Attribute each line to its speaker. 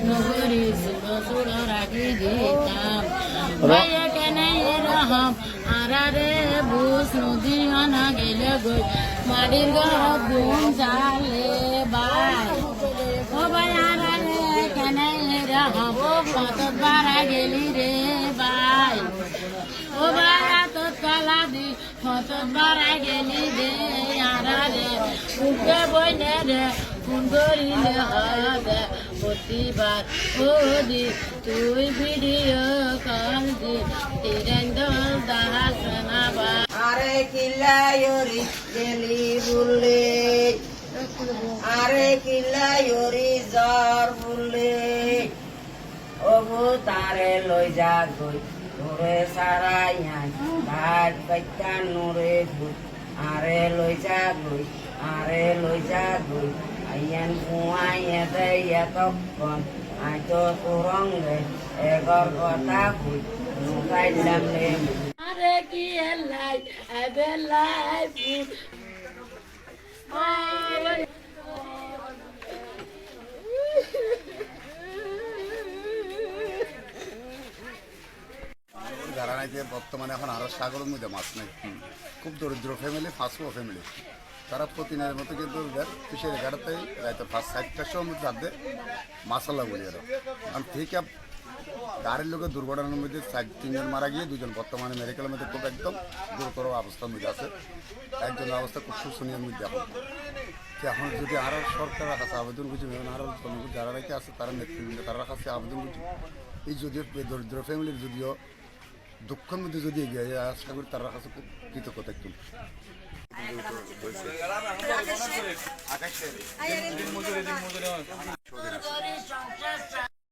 Speaker 1: নগরী সুড়ো সুড়ো রাখি দিতাম ভাইয়া কেন এরহম আরারে বুস নদী আনা গেলে গই মাটির ঘর দুম জালে বাই ও ভাই আরারে কেন এরহম কত বারা গেলি রে বাই ও ভাই তোর কালা দি কত বারা গেলি রে আরারে উঠে বইনে রে ফোন করিলে হবে প্রতিবার ও দি তুই ভিডিও কল দি তিরেন্দল দাহাসনাবা
Speaker 2: আরে কিলায়রি গেলি বললে আরে কিলায়রি জ্বর বললে ওগো তারে লই যা গই তোরে সারাই আই ভাত বাইতা নরে ভুত আরে লই যা গই আরে লই যা গই আইয়ান কুয়াই এতে এতক্ষণ আই তো সুরং রে এগর কথা কই নুকাইলাম রে
Speaker 1: আরে কি এলাই এবেলাই ফুট
Speaker 3: যারা নাকি বর্তমানে এখন আরও সাগরের মধ্যে মাছ নেই খুব দরিদ্র ফ্যামিলি ফাঁসুয়া ফ্যামিলি তারা প্রতিদিনের মতো কিন্তু ফিশের ঘাটাতেই রাতে 5-6টার সময় মধ্যে রাতে মাসাল্লা বলি আর কারণ ঠিক গাড়ির লোকের দুর্ঘটনার মধ্যে 3জন মারা গিয়ে 2জন বর্তমানে মেডিকেলের মধ্যে খুব একদম গুরুতর অবস্থার মধ্যে আছে একজনের অবস্থা খুব শোষণীয় মধ্যে এখন যদি আরও সরকারের কাছে আবেদন করছি আরও যারা নাকি আছে তারা নেতৃবৃন্দ তারা কাছে আবেদন করছি এই যদিও দরিদ্র ফ্যামিলির যদিও দুঃখের মধ্যে যদি এগিয়ে যায় আশা করি তার কাছে খুব কৃতজ্ঞতা একটু